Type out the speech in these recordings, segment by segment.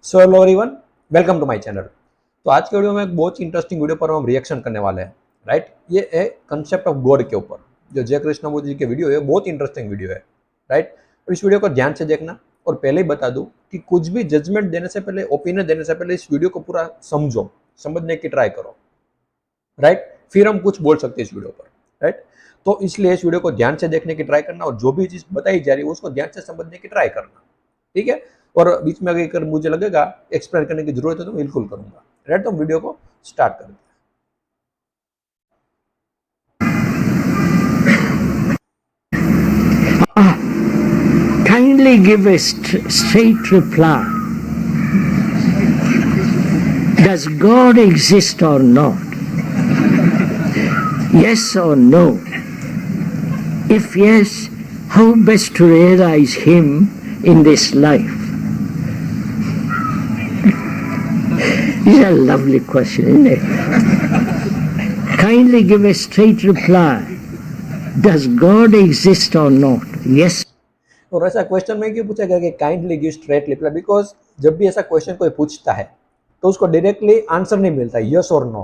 So hello everyone, welcome to my channel. तो आज के वीडियो में एक बहुत इंटरेस्टिंग वीडियो पर हम रिएक्शन करने वाले हैं, राइट। ये है कंसेप्ट ऑफ गॉड के ऊपर। जो जय कृष्णमूर्ति जी के वीडियो है, बहुत इंटरेस्टिंग वीडियो है, राइट। और इस वीडियो को ध्यान से देखना। और पहले ही बता दूं कि कुछ भी जजमेंट देने से पहले, ओपिनियन देने से पहले इस वीडियो को पूरा समझो, समझने की ट्राई करो, राइट। फिर हम कुछ बोल सकते हैं इस वीडियो पर, राइट। तो इसलिए इस वीडियो को ध्यान से देखने की ट्राई करना और जो भी चीज बताई जा रही है उसको ध्यान से समझने की ट्राई करना, ठीक है। और बीच में अगर मुझे लगेगा एक्सप्लेन करने की जरूरत है तो बिल्कुल करूंगा, राइट। तो वीडियो को स्टार्ट करते हैं। Kindly give a straight reply. Does God exist or not? Yes or no? If yes, how best to realize Him in this life? This is a lovely question, isn't it? Kindly give a straight reply. Does God exist or not? Yes. और ऐसा question में क्यों पूछा गया कि kindly give straight reply? Because जब भी ऐसा क्वेश्चन कोई पूछता है तो उसको डायरेक्टली आंसर नहीं मिलता यस और नो,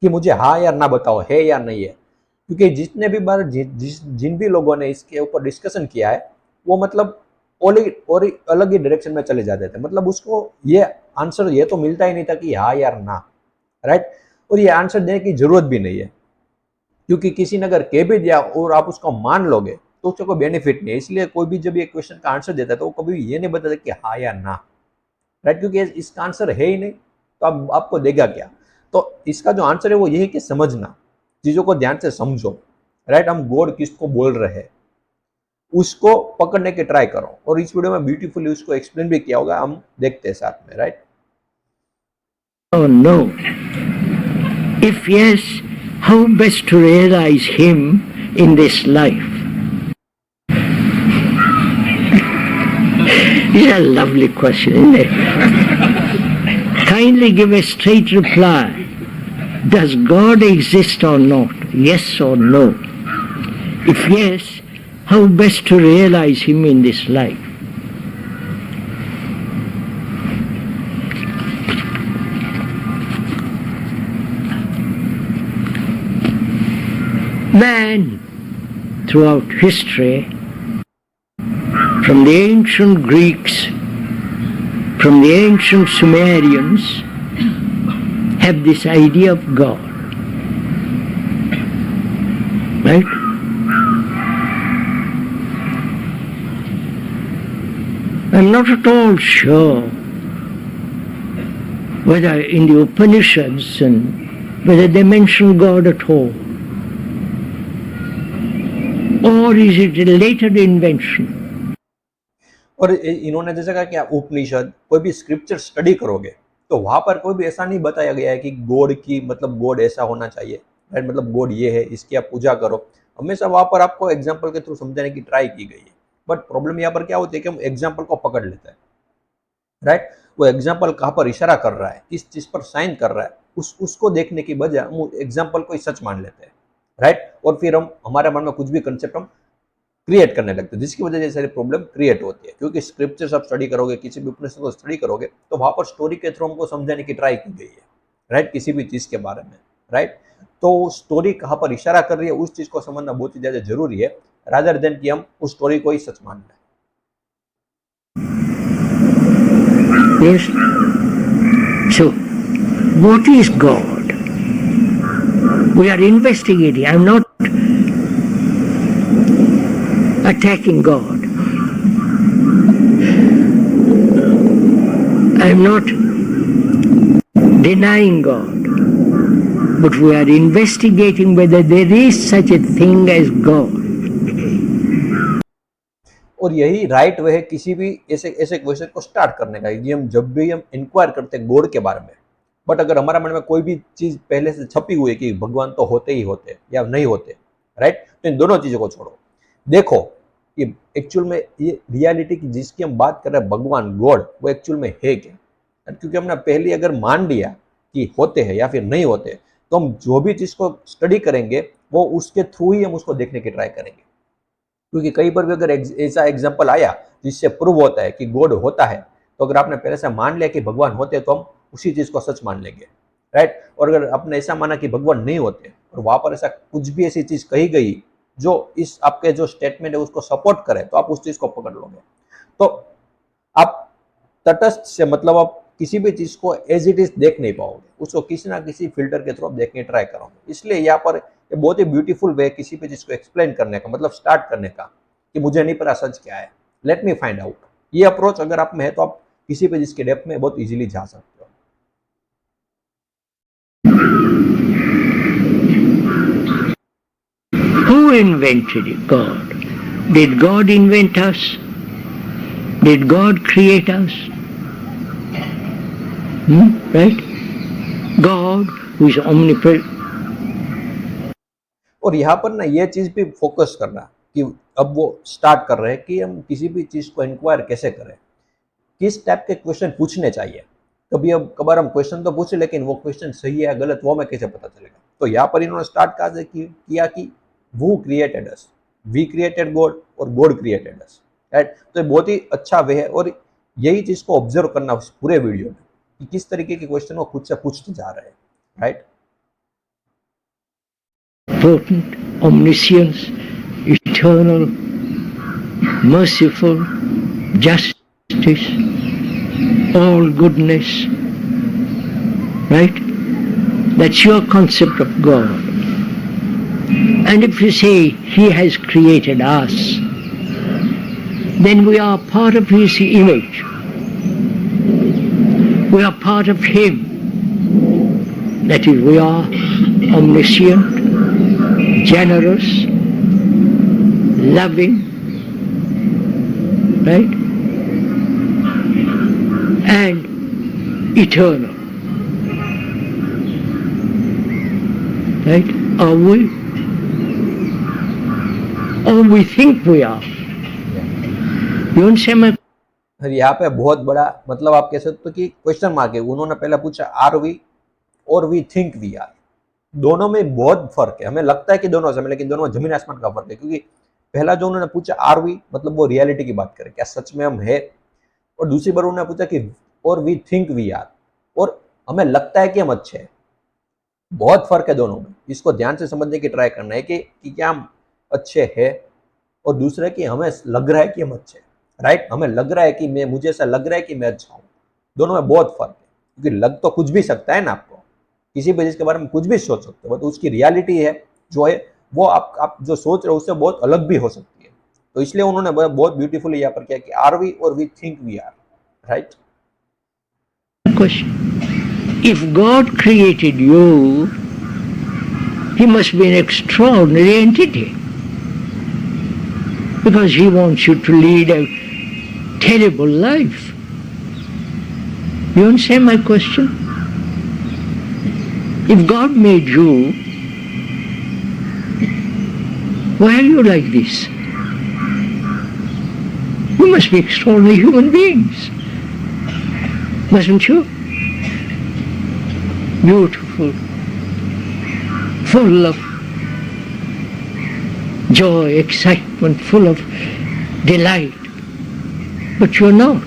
कि मुझे हाँ या ना बताओ, है या नहीं है। क्योंकि जितने भी बार जिन भी लोगों ने इसके ऊपर डिस्कशन किया है वो मतलब और अलग ही डायरेक्शन में चले जाते थे। मतलब उसको ये आंसर ये तो मिलता ही नहीं था कि हाँ या ना, राइट। और ये आंसर देने की जरूरत भी नहीं है, क्योंकि किसी ने अगर कह भी दिया और आप उसको मान लोगे तो उसका कोई बेनिफिट नहीं है। इसलिए कोई भी जब ये क्वेश्चन का आंसर देता है तो वो कभी ये नहीं बताता कि हाँ या ना, राइट। क्योंकि इसका आंसर है ही नहीं तो अब आपको देगा क्या। तो इसका जो आंसर है वो ये है कि समझना, चीजों को ध्यान से समझो, राइट। हम गॉड किसको बोल रहे हैं उसको पकड़ने की ट्राई करो। और इस वीडियो में ब्यूटीफुली उसको एक्सप्लेन भी किया होगा, हम देखते हैं साथ में, right. Oh no. If yes, how best to realize Him in this life? This is a lovely question, isn't it? Kindly give a straight reply. Does God exist or not? Yes or no? If yes, how best to realize Him in this life? Man, throughout history, from the ancient Greeks, from the ancient Sumerians, have this idea of God, right? I'm not at all sure whether in the Upanishads and whether they mention God at all. Or is it a later invention? और इन्होंने जैसे कहा कि आप उपनिषद कोई भी scripture study करोगे तो वहां पर कोई भी ऐसा नहीं बताया गया है कि गॉड की मतलब गॉड ऐसा होना चाहिए, राइट। मतलब गॉड ये है, इसकी आप पूजा करो। हमेशा वहां पर आपको एग्जाम्पल के थ्रू समझाने की ट्राई की गई है। बट प्रॉब्लम यहाँ पर क्या होती है कि हम एग्जाम्पल को पकड़ लेते हैं, राइट। वो एग्जाम्पल कहाँ पर इशारा कर रहा है, किस चीज पर साइन कर रहा है, उसको देखने की बजाय हम एग्जाम्पल को ही सच मान लेते हैं, राइट। और फिर हम हमारे मन में कुछ भी कंसेप्ट हम क्रिएट करने लगते हैं, जिसकी वजह से सारी प्रॉब्लम क्रिएट होती है। क्योंकि स्क्रिप्चर्स आप स्टडी करोगे, किसी भी उपनिषद को स्टडी करोगे तो वहां पर स्टोरी के थ्रू हमको समझाने की ट्राई की गई है, राइट, किसी भी चीज के बारे में, राइट। तो स्टोरी कहाँ पर इशारा कर रही है उस चीज को समझना बहुत ही ज्यादा जरूरी है, रादर देन कि हम उस स्टोरी को ही सच मान लें। Yes. So, what is God? We are investigating. I'm not attacking God. I'm not denying God. But we are investigating whether there is such a thing as God. और यही right way है किसी भी ऐसे ऐसे क्वेश्चन को start करने का। ये हम जब भी हम इंक्वायर करते हैं गॉड के बारे में, बट अगर हमारा मन में कोई भी चीज पहले से छपी हुई है कि भगवान तो होते ही होते या नहीं होते, राइट, तो इन दोनों चीजों को छोड़ो। देखो कि एक्चुअल में ये रियलिटी की जिसकी हम बात कर रहे हैं भगवान गॉड, वो एक्चुअल में है क्या। क्योंकि हमने पहले अगर मान लिया कि होते हैं या फिर नहीं होते तो हम जो भी चीज को स्टडी करेंगे वो उसके थ्रू ही हम उसको देखने की ट्राई करेंगे। क्योंकि कई बार भी अगर ऐसा एग्जाम्पल आया जिससे प्रूव होता है कि गॉड होता है तो अगर आपने पहले से मान लिया कि भगवान होते तो हम उसी चीज को सच मान लेंगे, राइट। और अगर आपने ऐसा माना कि भगवान नहीं होते और वहां पर ऐसा कुछ भी ऐसी चीज कही गई जो इस आपके जो स्टेटमेंट है उसको सपोर्ट करे, तो आप उस चीज को पकड़ लोगे। तो आप तटस्थ से मतलब आप किसी भी चीज को एज इट इज देख नहीं पाओगे, उसको किसी ना किसी फिल्टर के थ्रू आप देखने ट्राई करोगे। इसलिए यहाँ पर ये बहुत ही ब्यूटीफुल वे किसी भी चीज को एक्सप्लेन करने का, मतलब स्टार्ट करने का, कि मुझे नहीं पता सच क्या है, लेट मी फाइंड आउट। ये अप्रोच अगर आप में है तो आप किसी भी चीज के डेप्थ में बहुत इजीली जा सकते हो। Who invented God? Did God invent us? Did God create us? Right? God, who is omnipresent. और यहाँ पर ना ये चीज भी फोकस करना कि अब वो स्टार्ट कर रहे हैं कि हम किसी भी चीज को इंक्वायर कैसे करें, किस टाइप के क्वेश्चन पूछने चाहिए। कभी अब कबार हम क्वेश्चन तो पूछे लेकिन वो क्वेश्चन सही है या गलत वो हमें कैसे पता चलेगा। तो यहाँ पर इन्होंने स्टार्ट कहा से किया कि वो created us, we created God और गॉड क्रिएटेड अस, राइट। तो ये बहुत ही अच्छा वे है और यही चीज को ऑब्जर्व करना उस पूरे वीडियो में कि किस तरीके के क्वेश्चन वो खुद से पूछते जा रहे हैं, right. Potent, omniscience, eternal, merciful, justice, all goodness, right? That's your concept of God. And if you say He has created us, then we are part of His image. We are part of Him. That is, we are omniscient, generous, loving, right? And eternal. Right? Are we? Or we think we are. You understand my? यहाँ पे बहुत बड़ा मतलब आप कह सकते हो कि क्वेश्चन मार्क है। उन्होंने पहले पूछा आर वी और वी थिंक वी आर। दोनों में बहुत फर्क है। हमें लगता है कि दोनों समय, लेकिन दोनों में जमीन आसमान का फर्क है। क्योंकि पहला जो उन्होंने पूछा आर वी, मतलब वो रियलिटी की बात करें, क्या सच में हम है। और दूसरी बार उन्होंने पूछा कि और वी थिंक वी आर, और हमें लगता है कि हम अच्छे हैं। बहुत फर्क है दोनों में। इसको ध्यान से समझने की ट्राई करना है कि क्या हम अच्छे हैं, और दूसरा कि हमें लग रहा है कि हम अच्छे हैं, राइट। हमें लग रहा है कि मुझे ऐसा लग रहा है कि मैं अच्छा हूँ। दोनों में बहुत फर्क है। क्योंकि लग तो कुछ भी सकता है ना, आपको किसी भी चीज के बारे में कुछ भी सोच सकते हो, तो उसकी रियलिटी है जो है वो आप जो सोच रहे हो उससे बहुत अलग भी हो सकती है। तो इसलिए उन्होंने बहुत ब्यूटीफुली यहाँ पर किया कि आर वी और we think we are, right. Question. If God created you, He must be an extraordinary entity, because He wants you to lead a terrible life. You understand my question? If God made you, why are you like this? You must be extraordinary human beings, mustn't you? Beautiful, full of joy, excitement, full of delight, but you're not.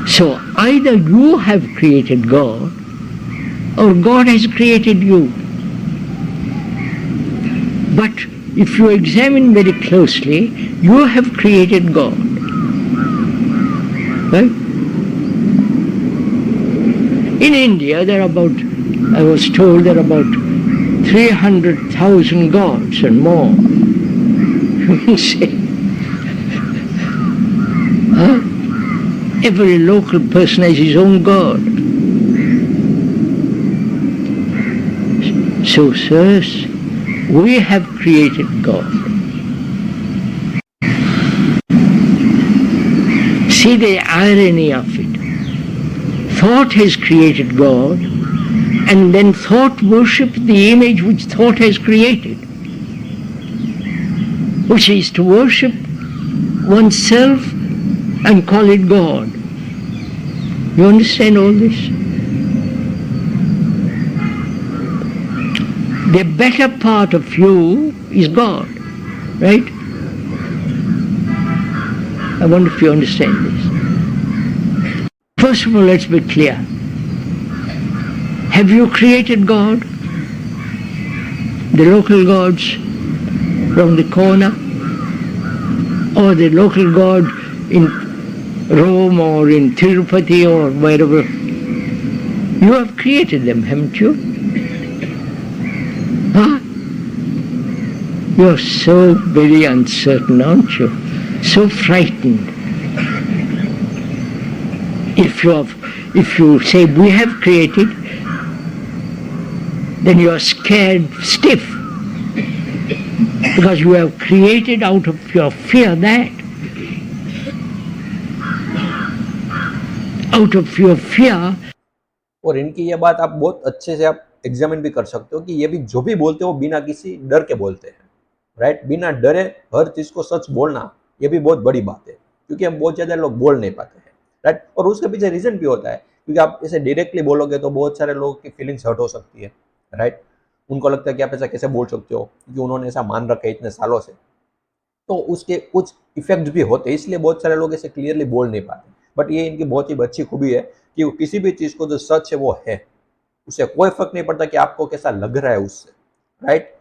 So either you have created God or God has created you. But if you examine very closely, you have created God. Right? In India, there are about, I was told, there are about 300,000 gods and more. You say, huh? Every local person has his own God. So, sirs, we have created God. See the irony of it. Thought has created God, and then thought worships the image which thought has created, which is to worship oneself and call it God. You understand all this? The better part of you is God, right? I wonder if you understand this. First of all, let's be clear. Have you created God? The local gods from the corner? Or the local god in Rome or in Tirupati or wherever? You have created them, haven't you? Huh? You're so very uncertain, aren't you? So frightened. If you say we have created, then you are scared stiff, because you have created out of your fear that. Out of your fear. और इनकी ये बात आप बहुत अच्छे से आप examine भी कर सकते हो कि ये भी जो भी बोलते हो बिना किसी डर के बोलते हैं, राइट। बिना डरे हर चीज को सच बोलना ये भी बहुत बड़ी बात है, क्योंकि हम बहुत ज्यादा लोग बोल नहीं पाते हैं, राइट। और उसके पीछे रीजन भी होता है, क्योंकि आप ऐसे डायरेक्टली बोलोगे तो बहुत सारे लोगों की फीलिंग्स हर्ट हो सकती है, राइट। उनको लगता है कि आप ऐसा कैसे बोल सकते हो, क्योंकि उन्होंने ऐसा मान रखा है इतने सालों से, तो उसके कुछ इफेक्ट भी होते हैं, इसलिए बहुत सारे लोग ऐसे क्लियरली बोल नहीं पाते। बट ये इनकी बहुत ही अच्छी खूबी है कि वो किसी भी चीज को जो सच है वो है, उसे कोई फर्क नहीं पड़ता कि आपको कैसा लग रहा है उससे, राइट।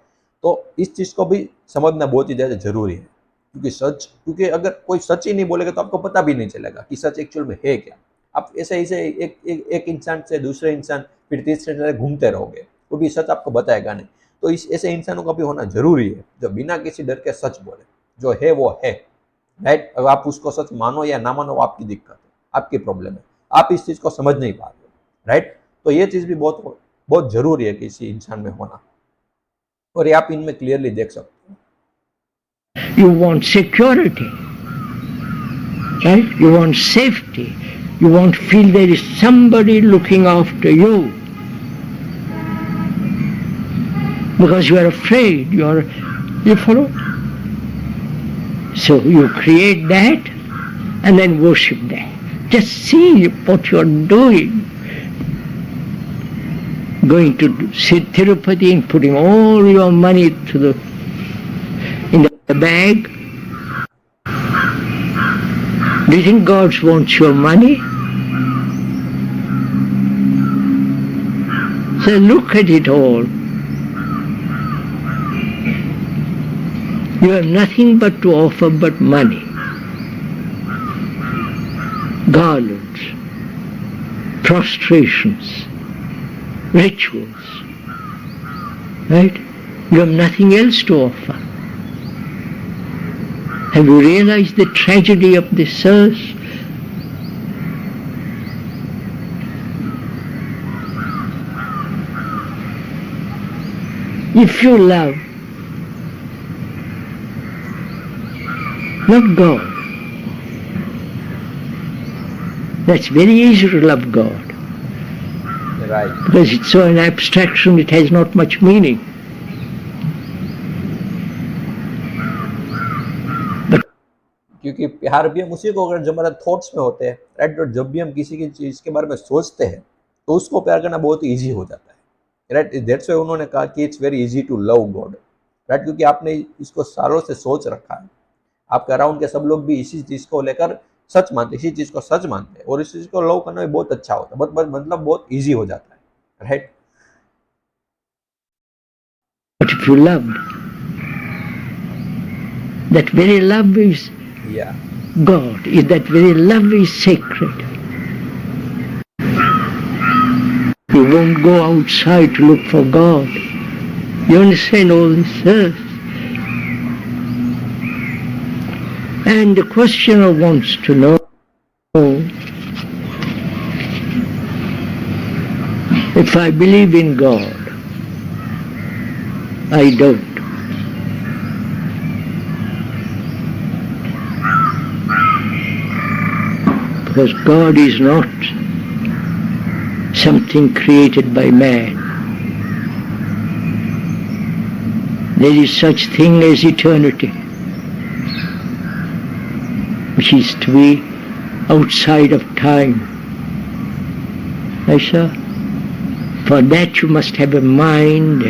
तो इस चीज को भी समझना बहुत ही ज्यादा जरूरी है, क्योंकि अगर कोई सच ही नहीं बोलेगा तो आपको पता भी नहीं चलेगा कि सच एक्चुअल में है क्या। आप ऐसे ऐसे एक इंसान से दूसरे इंसान फिर तीसरे इंसान घूमते रहोगे, वो भी सच आपको बताएगा नहीं। तो इस ऐसे इंसानों का भी होना जरूरी है जो बिना किसी डर के सच बोले, जो है वो है, राइट। अब आप उसको सच मानो या ना मानो वो आपकी दिक्कत है, आपकी प्रॉब्लम है, आप इस चीज को समझ नहीं पा रहे, राइट। तो ये चीज भी बहुत बहुत जरूरी है किसी इंसान में होना, और ये आप इनमें क्लियरली देख सकते हो। You want security, right? You want safety. You want to feel there is somebody looking after you. Because you are afraid, you follow? So you create that and then worship that. Just see what you are doing. Going to Tirupati and putting all your money in the bag. Do you think God wants your money? So look at it all. You have nothing but to offer but money, garlands, prostrations, rituals, right? You have nothing else to offer. Have you realized the tragedy of this earth? If you love God. That's very easy to love God. Right. Because it's so an abstraction, it has not much meaning. क्योंकि प्यार भी हम उसी को अगर जब हमारे thoughts में होते हैं, राइट। और जब भी हम किसी की चीज के बारे में सोचते हैं तो उसको प्यार करना बहुत ही ईजी हो जाता है, राइट। दैट्स व्हाई उन्होंने कहा कि it's very easy to love God, right. क्योंकि आपने इसको सालों से सोच रखा है, आपके अराउंड के सब लोग भी इसी चीज को लेकर सच मानते, इसी चीज को सच मानते हैं, और इस चीज को लव करना भी बहुत अच्छा होता है, मतलब बहुत ईजी हो जाता है, right. But if you loved, that very love is God, that very love is sacred. You won't go outside to look for God. You understand all this earth. And the questioner wants to know, if I believe in God, I don't. Because God is not something created by man. There is such thing as eternity, which is to be outside of time. Yes, sir. For that you must have a mind,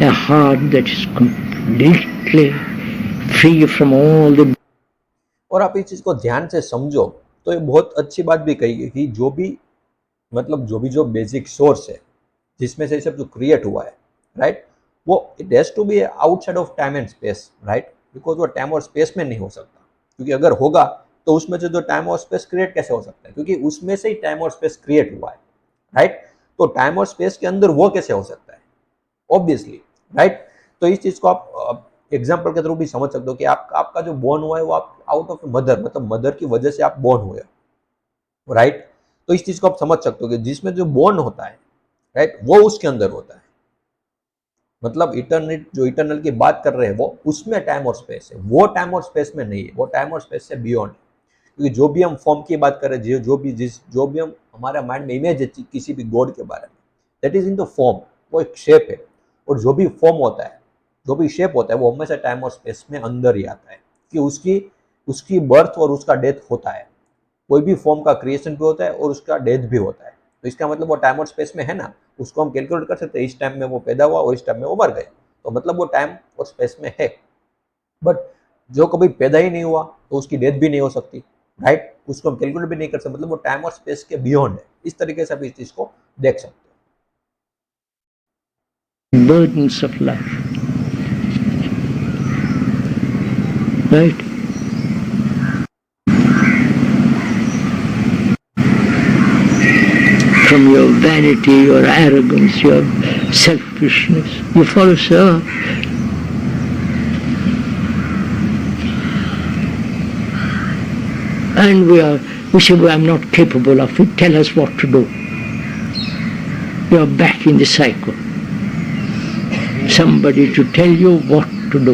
a heart that is completely free from all the. और आप इस चीज को ध्यान से समझो तो ये बहुत अच्छी बात भी कही है कि जो भी मतलब जो बेसिक सोर्स है जिसमें से सब जो क्रिएट हुआ है, राइट, वो it has to be outside of time and space, right, because वो टाइम और स्पेस में नहीं हो सकता, क्योंकि अगर होगा तो उसमें से जो टाइम और स्पेस क्रिएट कैसे हो सकता है, क्योंकि उसमें से ही टाइम और स्पेस क्रिएट हुआ है, राइट, तो टाइम और स्पेस के अंदर वो कैसे हो सकता है, ऑब्वियसली, राइट। तो इस चीज को आप एग्जाम्पल के थ्रू भी समझ सकते हो कि आपका जो बोर्न हुआ है वो आप आउट ऑफ मदर, मतलब मदर की वजह से आप बोर्न हुए, राइट। तो इस चीज को आप समझ सकते हो कि जिसमें जो बोर्न होता है, राइट, वो उसके अंदर होता है, मतलब इटर्निट जो इटर्नल की बात कर रहे हैं वो उसमें टाइम और स्पेस है, वो टाइम और स्पेस में नहीं है, वो टाइम और स्पेस से बियॉन्ड है। क्योंकि जो भी हम फॉर्म की बात कर रहे हैं, जो भी हम हमारे माइंड में इमेज है किसी भी गॉड के बारे में, that is in the form, वो एक शेप है। और जो भी फॉर्म होता है, जो भी शेप होता है, वो हमेशा टाइम और स्पेस में अंदर ही आता है, कि उसकी उसकी बर्थ और उसका डेथ होता है। कोई भी फॉर्म का क्रिएशन भी होता है और उसका डेथ भी होता है, तो इसका मतलब वो टाइम और स्पेस में है ना, उसको हम कैलकुलेट कर सकते हैं, इस टाइम में वो पैदा हुआ और इस टाइम में वो मर गए, तो मतलब वो टाइम और स्पेस में है। बट जो कभी पैदा ही नहीं हुआ तो उसकी डेथ भी नहीं हो सकती, राइट, उसको हम कैलकुलेट भी नहीं कर सकते, मतलब वो टाइम और स्पेस के बियॉन्ड है। इस तरीके से आप इस चीज को देख सकते burdens of life. Right? From your vanity, your arrogance, your selfishness, you follow, sir. And we say, well, I'm not capable of it, tell us what to do. You're back in the cycle. Somebody to tell you what to do.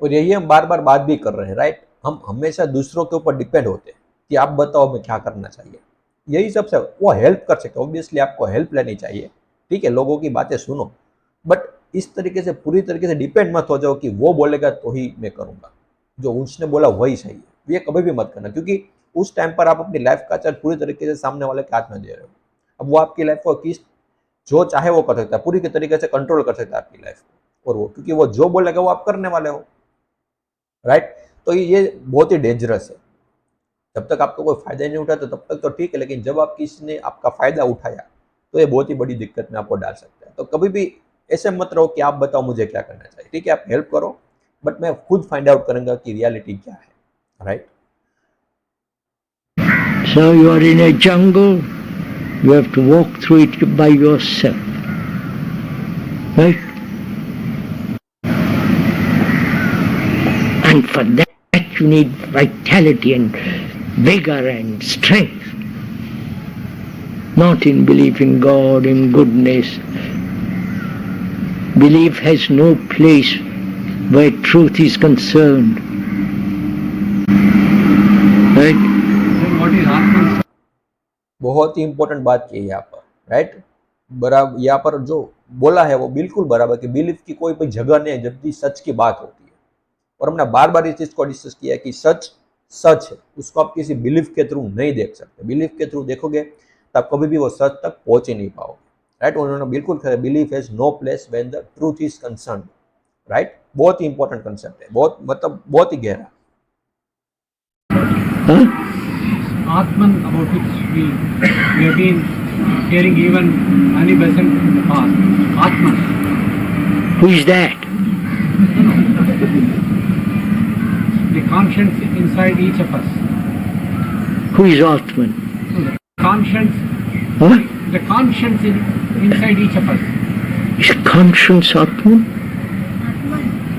और यही हम बार बार बात भी कर रहे हैं, right, हम हमेशा दूसरों के ऊपर डिपेंड होते हैं कि आप बताओ हमें क्या करना चाहिए। यही सबसे वो हेल्प कर सकते, ऑब्वियसली आपको हेल्प लेनी चाहिए, ठीक है, लोगों की बातें सुनो, बट इस तरीके से पूरी तरीके से डिपेंड मत हो जाओ कि वो बोलेगा तो ही मैं करूंगा, जो उसने बोला वही सही है, ये कभी भी मत करना, क्योंकि उस टाइम पर आप अपनी लाइफ का चार्ज पूरी तरीके से सामने वाले के हाथ में दे रहे हो। अब वो आपकी लाइफ को किस जो चाहे वो कर सकता है, पूरी तरीके से कंट्रोल कर सकता है आपकी लाइफ को, और वो क्योंकि वो जो बोलेगा वो आप करने वाले हो, राइट। तो ये बहुत ही डेंजरस है। जब तक आपको कोई फायदा नहीं उठाता तब तक तो ठीक है, लेकिन जब आप किसी ने आपका फायदा उठाया तो ये बहुत ही बड़ी दिक्कत में आपको डाल सकता है। तो कभी भी ऐसे मत रहो कि आप बताओ मुझे क्या करना चाहिए, ठीक है, आप हेल्प करो, बट मैं खुद फाइंड आउट करूंगा कि रियलिटी क्या है, right. So you are in a jungle, you have to walk through it by yourself. Right? And for that you need vitality and vigor and strength. Not in belief in God, in goodness. Belief has no place where truth is concerned. Right? बहुत ही important बात की है यहाँ पर, right, बराबर यहाँ पर जो बोला है वो बिल्कुल बराबर, कि बिलीफ की कोई भी जगह नहीं है जब भी सच की बात होती है। और हमने बार बार इस चीज को डिस्कस किया है कि सच सच है, उसको आप किसी बिलीफ के थ्रू नहीं देख सकते। बिलीफ के थ्रू देखोगे तो आप कभी भी वो सच तक पहुंच ही नहीं पाओगे, राइट। उन्होंने बिल्कुल कहा, belief has no place when the truth is concerned, right. बहुत ही इंपॉर्टेंट कंसेप्ट है, बहुत मतलब बहुत ही गहरा। Atman, about which we have been hearing even many lessons in the past. Atman. Who is that? The conscience inside each of us. Who is Atman? The conscience. Huh? The conscience inside each of us. Is conscience Atman?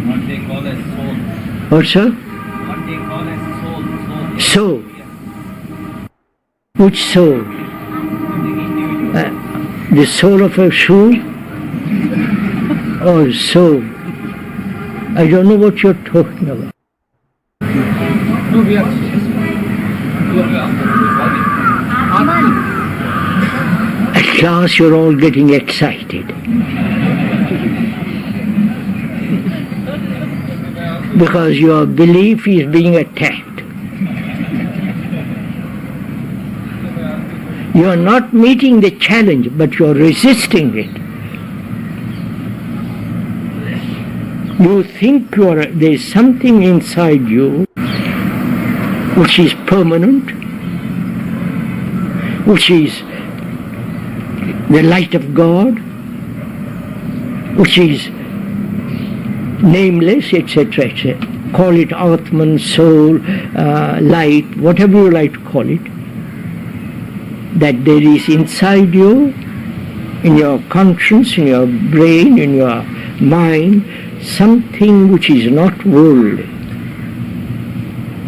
What they call as soul. What, sir? What they call as soul. Soul. Which soul? The soul of a shoe? Or soul? I don't know what you're talking about. No, we are. Atman. At last you're all getting excited. Because your belief is being attacked. You are not meeting the challenge, but you are resisting it. You think there is something inside you which is permanent, which is the light of God, which is nameless, etc., etc. Call it Atman, soul, light, whatever you like to call it. That there is inside you, in your conscience, in your brain, in your mind, something which is not worldly,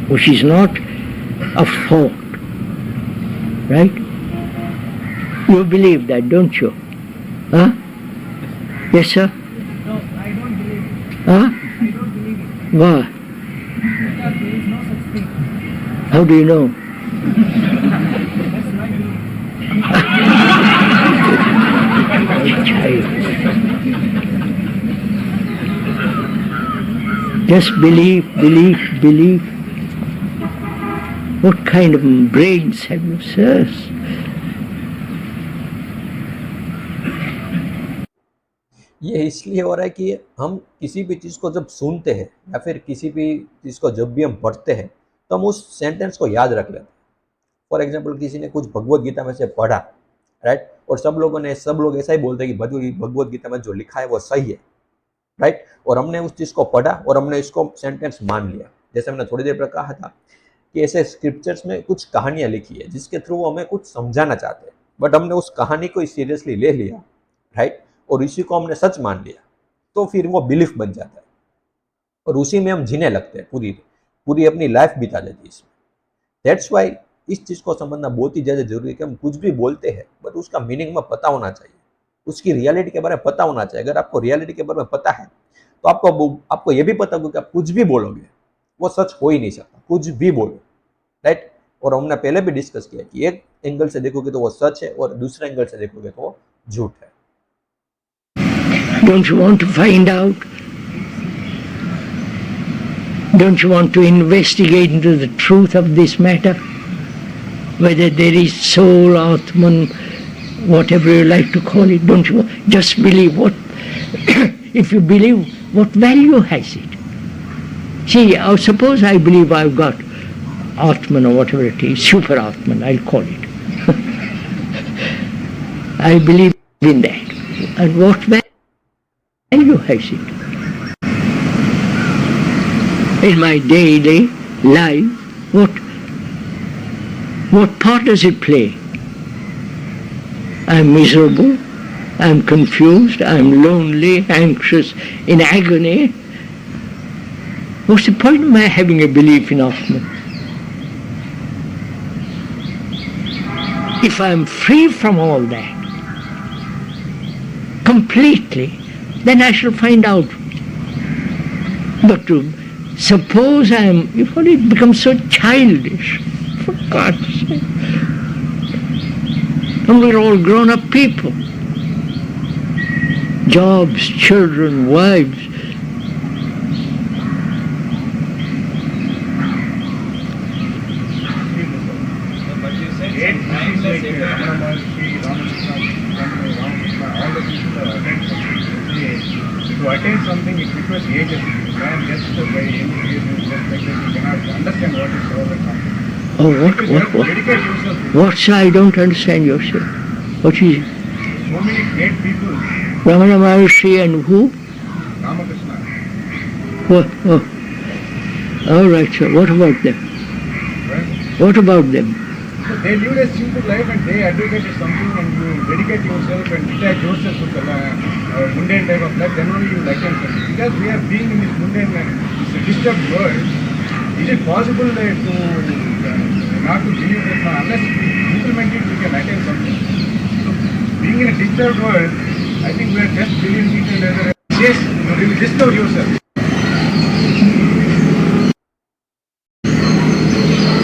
which is not a thought, right? You believe that, don't you? Huh? Yes, sir? No, I don't believe it. Huh? I don't believe it. Why? Because there is no such thing. How do you know? That's my belief. Just believe, believe, believe. What kind of brains have you, sirs? ये इसलिए हो रहा है कि हम किसी भी चीज़ को जब सुनते हैं या फिर किसी भी चीज़ को जब भी हम पढ़ते हैं तो हम उस सेंटेंस को याद रख लेते हैं। फॉर एग्जाम्पल किसी ने कुछ भगवत गीता में से पढ़ा, राइट, और सब लोग ऐसा ही बोलते हैं कि भगवत गीता में जो लिखा है वो सही है, राइट, और हमने उस चीज़ को पढ़ा और हमने इसको सेंटेंस मान लिया। जैसे मैंने थोड़ी देर पहले कहा था कि ऐसे स्क्रिप्चर्स में कुछ कहानियाँ लिखी है जिसके थ्रू हमें कुछ समझाना चाहते हैं, बट हमने उस कहानी को सीरियसली ले लिया, राइट, और इसी को हमने सच मान लिया, तो फिर वो बिलीफ बन जाता है और उसी में हम जीने लगते हैं, पूरी अपनी लाइफ बिता देती है इसमें। दैट्स वाई इस चीज़ को समझना बहुत ही ज़्यादा जरूरी है कि हम कुछ भी बोलते हैं बट उसका मीनिंग में पता होना चाहिए, उसकी रियलिटी के बारे में पता होना चाहिए। अगर आपको रियलिटी के बारे में पता है तो आपको ये भी पता होगा कि आप कुछ भी बोलोगे वो सच हो ही नहीं सकता, कुछ भी बोलो, राइट। और हमने पहले भी डिस्कस किया कि एक एंगल से देखोगे तो वो सच है और दूसरे एंगल से देखोगे तो वो झूठ है। Don't you want to find out? Don't you want to investigate into the truth of this matter? Whether there is soul, Atman, whatever you like to call it, don't you just believe what? If you believe, what value has it? See, suppose I believe I've got Atman or whatever it is, super Atman, I'll call it. I believe in that. And what value has it? In my daily life, what part does it play? I'm miserable, I'm confused, I'm lonely, anxious, in agony. What's the point of my having a belief in Atman? If I'm free from all that, completely, then I shall find out. But to suppose it becomes so childish, for God's sake. And we're all grown-up people. Jobs, children, wives. But you said some timeless to attain something, it requires ages. You can't just by initiation, just like that, you cannot understand what is all the concept. Oh, what? Dedicate yourself. What? I don't understand yourself. What is it? So many great people, Ramana Maharshi and who? Ramakrishna, What? Oh. All right, sir. What about them? right? What about them? So they lead a simple life and they advocate something and you dedicate yourself and detach yourself from the mundane type of life, then only you will attain something. Because we are being in this mundane and it's a disturbed world, is it possible that to not to believe that unless we implement it, we can attain something? So being in a disturbed world, I think we are just believing each other. Yes, you will discover yourself.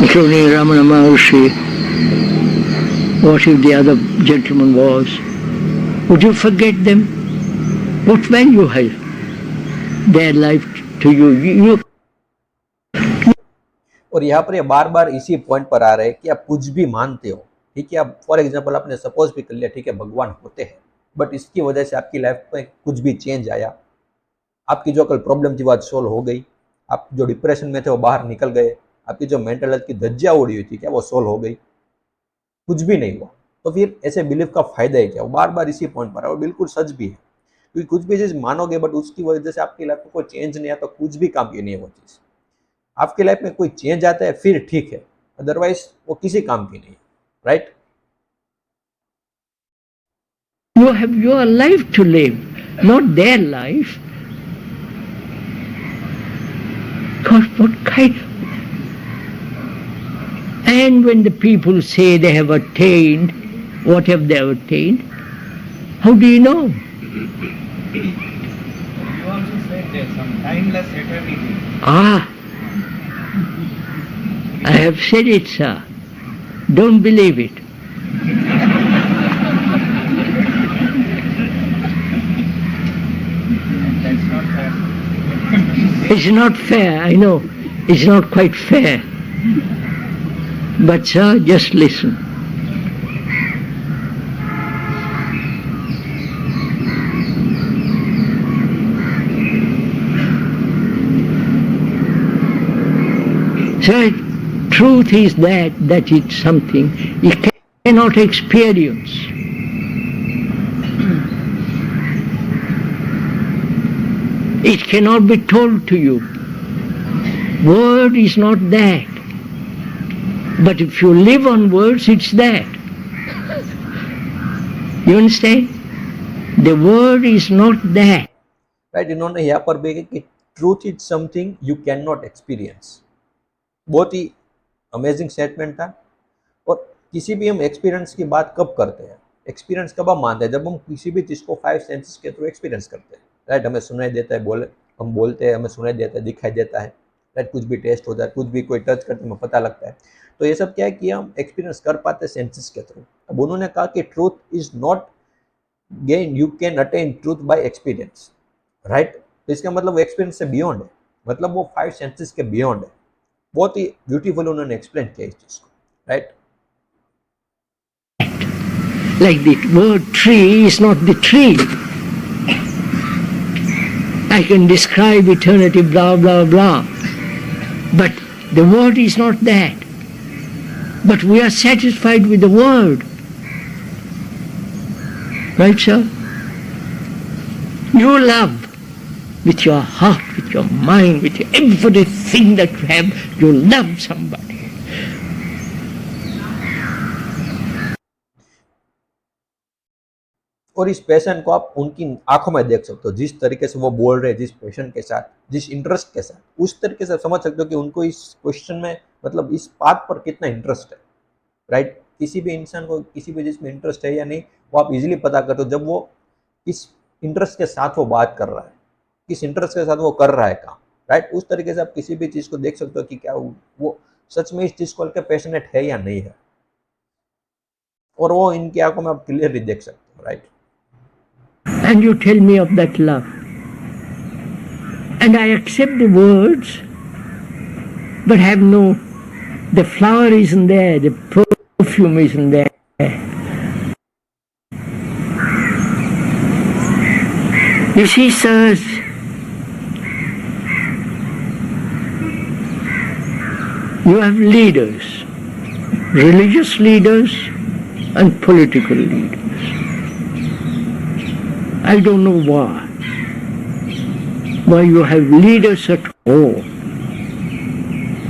Including Ramana Maharshi. What if the other gentleman was? Would you forget them? What value has their life to you? और यहाँ पर ये बार बार इसी point पर आ रहे हैं कि आप कुछ भी मानते हो, ठीक है, आप फॉर एग्जांपल आपने सपोज भी कर लिया, ठीक है, भगवान होते हैं, बट इसकी वजह से आपकी लाइफ में कुछ भी चेंज आया, आपकी जो कल प्रॉब्लम थी वो आज सोल्व हो गई, आप जो डिप्रेशन में थे वो बाहर निकल गए, आपकी जो मेंटल हेल्थ की धज्जियां उड़ी हुई थी क्या वो सोल्व हो गई? कुछ भी नहीं हुआ। तो फिर ऐसे बिलीफ का फायदा है क्या? वो बार बार इसी पॉइंट पर है और बिल्कुल सच भी है, क्योंकि कुछ भी चीज मानोगे बट उसकी वजह से आपकी लाइफ में कोई चेंज नहीं आता, कुछ भी काम की नहीं है वो चीज। आपकी लाइफ में कोई चेंज आता है फिर ठीक है, अदरवाइज वो किसी काम की नहीं है, right? You have your life to live, not their life. God, what kind? And when the people say they have attained, what have they attained? How do you know? You also said there's some timeless eternity. Ah, I have said it, sir. Don't believe it. That's not fair. It's not fair, I know. It's not quite fair. But, sir, just listen. Sir, truth is that it's something you cannot experience. It cannot be told to you. Word is not that. But if you live on words, it's that. You understand? The word is not that. Right, इन्होंने यहाँ पर भी कि truth is something you can not experience. बहुत ही amazing statement था। और किसी भी हम एक्सपीरियंस की बात कब करते हैं, एक्सपीरियंस कब हम मानते हैं? जब हम किसी भी चीज़ को 5 सेंसेस के थ्रू एक्सपीरियंस करते हैं, राइट? हमें सुनाई देता है, हम बोलते हैं, हमें सुनाई देता है, दिखाई देता है, राइट? कुछ भी टेस्ट होता है, कुछ भी कोई टच करते हमें पता लगता है। तो ये सब क्या है कि हम एक्सपीरियंस कर पाते हैं सेंसेस के थ्रू। अब उन्होंने कहा कि truth is not gain, you can attain truth bye experience, right? तो इसका मतलब एक्सपीरियंस से बियॉन्ड है, मतलब वो 5 सेंसेस के बियॉन्ड है। बहुत ही ब्यूटीफुल उन्होंने एक्सप्लेन किया इस चीज को, right? Like the word tree is not the tree. I can describe eternity, blah, blah, blah. But the word is not that. But we are satisfied with the word. Right, sir? You love with your heart, with your mind, with everything that you have. You love somebody. और इस passion को आप उनकी आंखों में देख सकते हो, जिस तरीके से वो बोल रहे हैं, जिस पैशन के साथ, जिस इंटरेस्ट के साथ, उस तरीके से समझ सकते हो कि उनको इस क्वेश्चन में, मतलब इस बात पर कितना इंटरेस्ट है, राइट? किसी भी इंसान को किसी भी चीज में इंटरेस्ट है या नहीं, वो आप इजीली पता करते हो जब वो किस इंटरेस्ट के साथ वो बात कर रहा है, किस इंटरेस्ट के साथ वो कर रहा है काम, राइट? उस तरीके से आप किसी भी चीज को देख सकते हो कि क्या वो सच में इस चीज को लेकर पैशनेट है या नहीं है, और वो इनकी आंखों में आप क्लियरली देख सकते हो, right? And you tell me of that love. And I accept the words, but have no, the flower isn't there, the perfume isn't there. You see, sirs, you have leaders, religious leaders and political leaders. I don't know why you have leaders at home,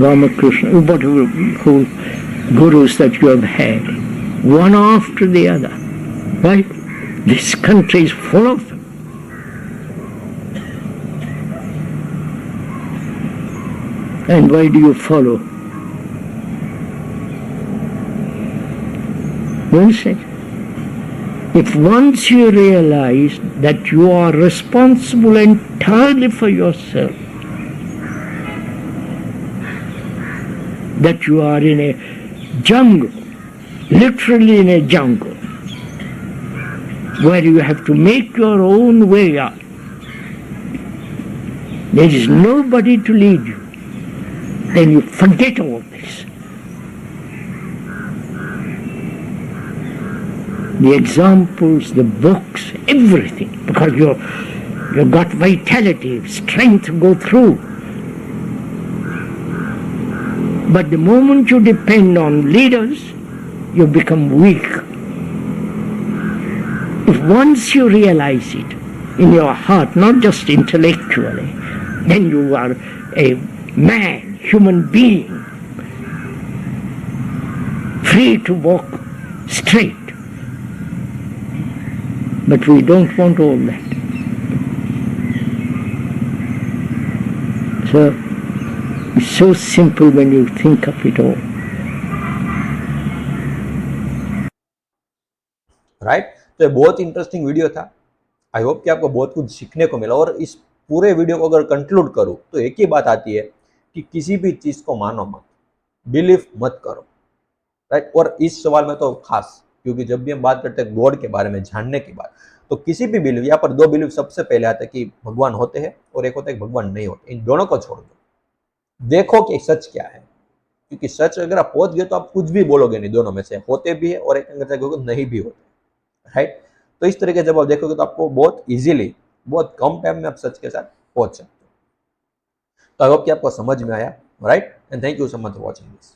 Ramakrishna, whatever whole gurus that you have had, one after the other, right? This country is full of them. And why do you follow? You understand? If once you realize that you are responsible entirely for yourself, that you are in a jungle, literally in a jungle, where you have to make your own way out, there is nobody to lead you, then you forget all this. The examples, the books, everything, because You've got vitality, strength to go through. But the moment you depend on leaders, you become weak. If once you realize it in your heart, not just intellectually, then you are a man, human being, free to walk straight. But we don't want all that. So it's so simple when you think of it all. Right तो ये बहुत interesting video था। I hope कि आपको बहुत कुछ सीखने को मिला। और इस पूरे वीडियो को अगर कंक्लूड करूँ तो एक ही बात आती है कि किसी भी चीज़ को मानो मत, बिलीव मत करो, राइट। और इस सवाल में तो खास, क्योंकि जब भी हम बात करते हैं गॉड के बारे में जानने की बात, तो किसी भी बिलीव, यहाँ पर दो बिलीव सबसे पहले आते हैं कि भगवान होते हैं और एक होता है कि भगवान नहीं होते। इन दोनों को छोड़ दो, देखो कि सच क्या है, क्योंकि सच अगर आप पहुंच गए तो आप कुछ भी बोलोगे नहीं, दोनों में से होते भी है और एक अंदर नहीं भी होते, राइट। तो इस तरीके जब आप देखोगे तो आपको बहुत इजीली, बहुत कम टाइम में आप सच के साथ पहुंच सकते हो। तो आई होप कि आपको समझ में आया, right. And thank you so much for watching this.